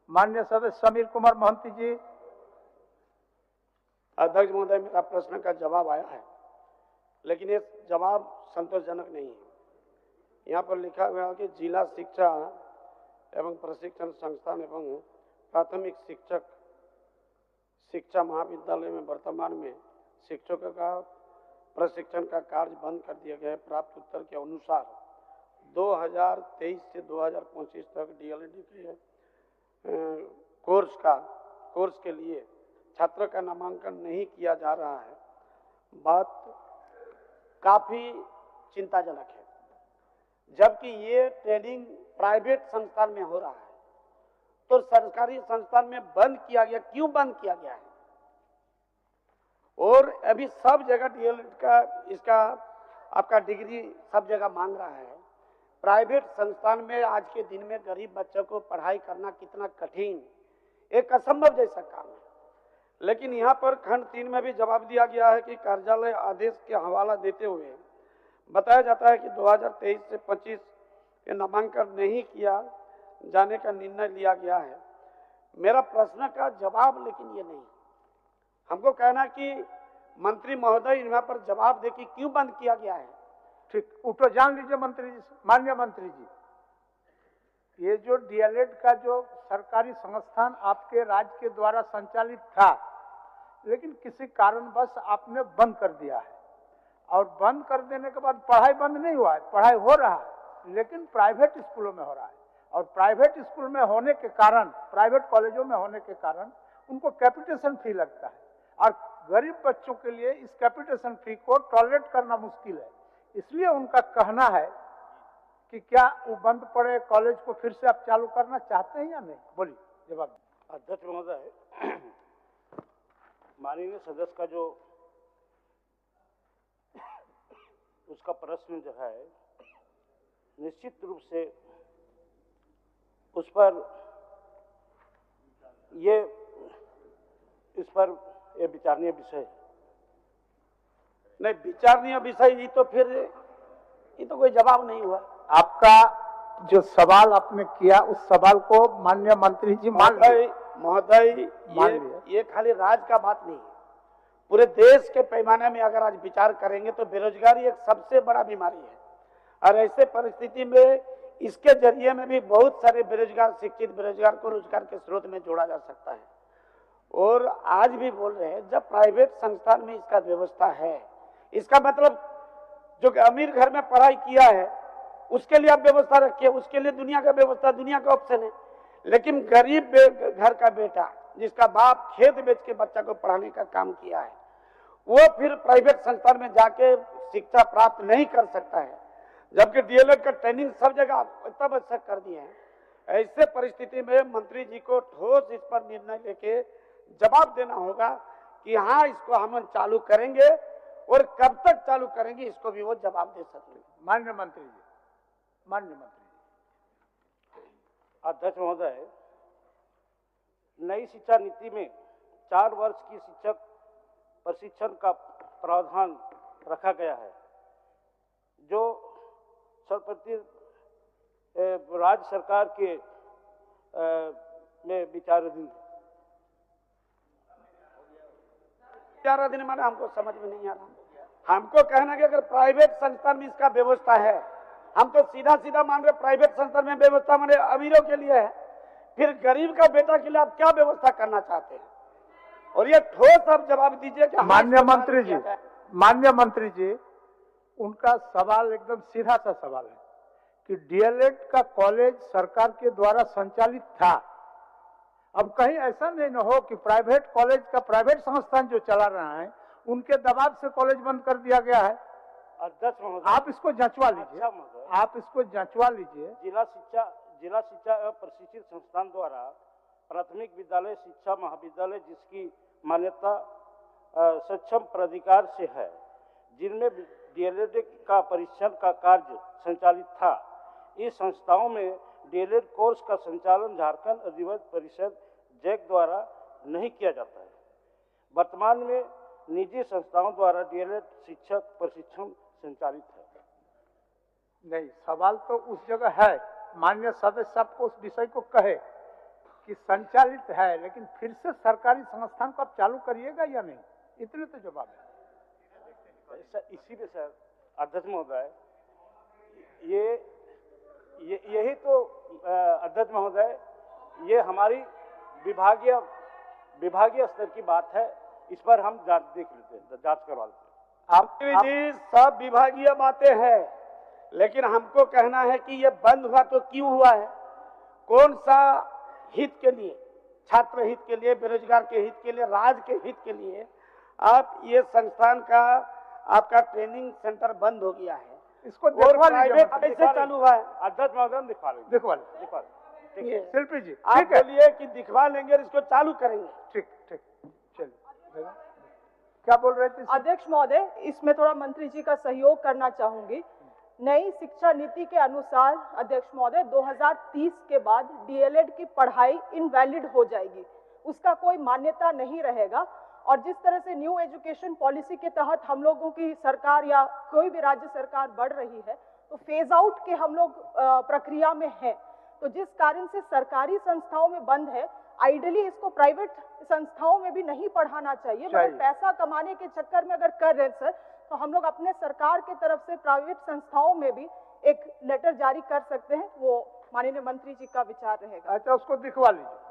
माननीय सदस्य समीर कुमार मोहंती जी। अध्यक्ष महोदय, मेरा प्रश्न का जवाब आया है, लेकिन ये जवाब संतोषजनक नहीं है। यहाँ पर लिखा हुआ है कि जिला शिक्षा एवं प्रशिक्षण संस्थान एवं प्राथमिक शिक्षक शिक्षा महाविद्यालय में वर्तमान में शिक्षकों का प्रशिक्षण का कार्य बंद कर दिया गया है। प्राप्त उत्तर के अनुसार 2023 से 2025 तक डीएलएड के कोर्स के लिए छात्रों का नामांकन नहीं किया जा रहा है। बात काफी चिंताजनक है, जबकि ये ट्रेनिंग प्राइवेट संस्थान में हो रहा है, तो सरकारी संस्थान में बंद किया गया। क्यों बंद किया गया है? और अभी सब जगह डीएलएड का इसका आपका डिग्री सब जगह मांग रहा है। प्राइवेट संस्थान में आज के दिन में गरीब बच्चों को पढ़ाई करना कितना कठिन, एक असंभव जैसा काम है। लेकिन यहाँ पर खंड 3 में भी जवाब दिया गया है कि कार्यालय आदेश के हवाला देते हुए बताया जाता है कि 2023 से 25 के नामांकन नहीं किया जाने का निर्णय लिया गया है। मेरा प्रश्न का जवाब लेकिन ये नहीं, हमको कहना कि मंत्री महोदय यहाँ पर जवाब दे कि क्यों बंद किया गया है। ठीक, उठो जान लीजिए मंत्री जी। माननीय मंत्री जी, ये जो डीएलएड का जो सरकारी संस्थान आपके राज्य के द्वारा संचालित था, लेकिन किसी कारणवश आपने बंद कर दिया है, और बंद कर देने के बाद पढ़ाई बंद नहीं हुआ है, पढ़ाई हो रहा है, लेकिन प्राइवेट स्कूलों में हो रहा है। और प्राइवेट स्कूल में होने के कारण, प्राइवेट कॉलेजों में होने के कारण उनको कैपिटेशन फी लगता है, और गरीब बच्चों के लिए इस कैपिटेशन फी को टॉलरेट करना मुश्किल है। इसलिए उनका कहना है कि क्या वो बंद पड़े कॉलेज को फिर से आप चालू करना चाहते हैं या नहीं? बोलिए, जवाब। अध्यक्ष महोदय, माननीय सदस्य का जो उसका प्रश्न जो है, निश्चित रूप से उस पर ये विचारणीय विषय है। नहीं, विचारणीय विषय ही तो फिर ये तो कोई जवाब नहीं हुआ। आपका जो सवाल आपने किया उस सवाल को माननीय मंत्री जी महोदय ये खाली राज्य का बात नहीं है, पूरे देश के पैमाने में अगर आज विचार करेंगे तो बेरोजगारी एक सबसे बड़ा बीमारी है। और ऐसे परिस्थिति में इसके जरिए में भी बहुत सारे बेरोजगार शिक्षित बेरोजगार को रोजगार के स्रोत में जोड़ा जा सकता है। और आज भी बोल रहे हैं, जब प्राइवेट संस्थान में इसका व्यवस्था है, इसका मतलब जो अमीर घर में पढ़ाई किया है उसके लिए आप व्यवस्था रखिए, उसके लिए दुनिया का व्यवस्था, दुनिया का ऑप्शन है। लेकिन गरीब घर का बेटा जिसका बाप खेत बेच के बच्चा को पढ़ाने का काम किया है, वो फिर प्राइवेट संस्थान में जाके शिक्षा प्राप्त नहीं कर सकता है, जबकि डीएलएड का ट्रेनिंग सब जगह इतना आवश्यक कर दिए हैं। ऐसे परिस्थिति में मंत्री जी को ठोस इस पर निर्णय लेके जवाब देना होगा कि हाँ, इसको हम चालू करेंगे, और कब तक चालू करेंगे इसको भी वो जवाब दे सकेंगे। माननीय मंत्री जी। माननीय मंत्री जी। अध्यक्ष महोदय, नई शिक्षा नीति में 4 वर्ष की शिक्षक प्रशिक्षण का प्रावधान रखा गया है, जो सर्वप्रति राज्य सरकार के में विचाराधीन है। विचाराधीन माने हमको समझ में नहीं आ रहा। हमको कहना कि अगर प्राइवेट संस्थान में इसका व्यवस्था है, हम तो सीधा सीधा मान रहे प्राइवेट संस्थान में व्यवस्था माने अमीरों के लिए है, फिर गरीब का बेटा के लिए आप क्या व्यवस्था करना चाहते हैं? और ये ठोस आप जवाब दीजिए कि माननीय मंत्री जी, माननीय मंत्री जी, उनका सवाल एकदम सीधा सा सवाल है कि डीएलएड का कॉलेज सरकार के द्वारा संचालित था। अब कहीं ऐसा नहीं न हो कि प्राइवेट कॉलेज का प्राइवेट संस्थान जो चला रहा है उनके दबाव से कॉलेज बंद कर दिया गया है। अध्यक्ष महोदय, आप इसको जांचवा लीजिए, आप इसको जांचवा लीजिए। जिला शिक्षा एवं प्रशिक्षण संस्थान द्वारा प्राथमिक विद्यालय शिक्षा महाविद्यालय जिसकी मान्यता सक्षम प्राधिकार से है, जिनमें डीएलएड का परीक्षण का कार्य संचालित था, इस संस्थाओं में डीएलएड कोर्स का संचालन झारखंड अधिवक्ता परिषद जैक द्वारा नहीं किया जाता है। वर्तमान में निजी संस्थाओं द्वारा डीएलएड शिक्षक प्रशिक्षण संचालित है। नहीं, सवाल तो उस जगह है, माननीय सदस्य साहब को उस विषय को कहे कि संचालित है, लेकिन फिर से सरकारी संस्थान को आप चालू करिएगा या नहीं, इतने तो जवाब है। इसीलिए सर अध्यक्ष महोदय, यही तो अध्यक्ष महोदय, ये हमारी विभागीय स्तर की बात है। इस पर हम देख लेते हैं, जांच करवा लेते हैं। आप जी सब विभागीय बातें हैं, लेकिन हमको कहना है कि ये बंद हुआ तो क्यों हुआ है, कौन सा हित के लिए, छात्र हित के लिए, बेरोजगार के हित के लिए, राज्य के हित के लिए आप ये संस्थान का आपका ट्रेनिंग सेंटर बंद हो गया है, इसको प्राइवेट कैसे चालू हुआ है? अध्यक्ष महोदय दिखवा लेंगे। शिल्पी जी आप बोलिए कि दिखवा लेंगे और इसको चालू करेंगे। ठीक ठीक, चलिए क्या बोल रहे थे? अध्यक्ष महोदय, इसमें थोड़ा मंत्री जी का सहयोग करना चाहूंगी। नई शिक्षा नीति के अनुसार अध्यक्ष महोदय 2030 के बाद डीएलएड की पढ़ाई इनवैलिड हो जाएगी, उसका कोई मान्यता नहीं रहेगा। और जिस तरह से न्यू एजुकेशन पॉलिसी के तहत हम लोगों की सरकार या कोई भी राज्य सरकार बढ़ रही है, तो फेज आउट के हम लोग प्रक्रिया में हैं। तो जिस कारण से सरकारी संस्थाओं में बंद है, आइडियली इसको प्राइवेट संस्थाओं में भी नहीं पढ़ाना चाहिए, मगर पैसा कमाने के चक्कर में अगर कर रहे हैं सर, तो हम लोग अपने सरकार के तरफ से प्राइवेट संस्थाओं में भी एक लेटर जारी कर सकते हैं। वो माननीय मंत्री जी का विचार रहेगा। अच्छा, उसको दिखवा लीजिए।